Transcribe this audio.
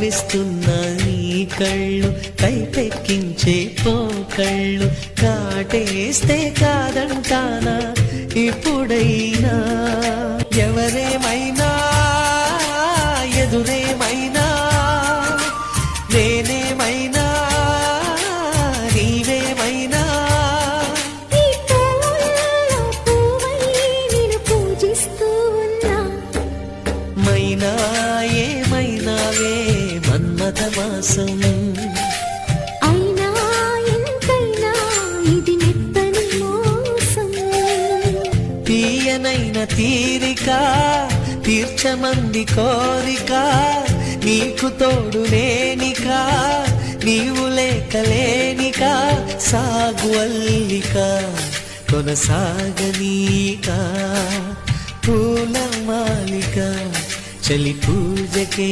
కవ్విస్తున్న నీ కళ్ళు కైపెక్కించే పోకళ్ళు కాటేస్తే కాదంటానా ఇప్పుడైనా ఎవరేమైనా ఎదురేమైనా నేనేమైనా నీవేమైనా మైనా ఏమైనావే మన్మథ మాసం అయినా ఎంతైనా ఇది నెత్తని మోసం తీయనైన తీరిక తీర్చమంది కోరిక నీకు తోడు లేనిక నీవు లేకలేనిక సాగు అల్లిక కొనసాగనీక పూల మాలిక చలి పూజకే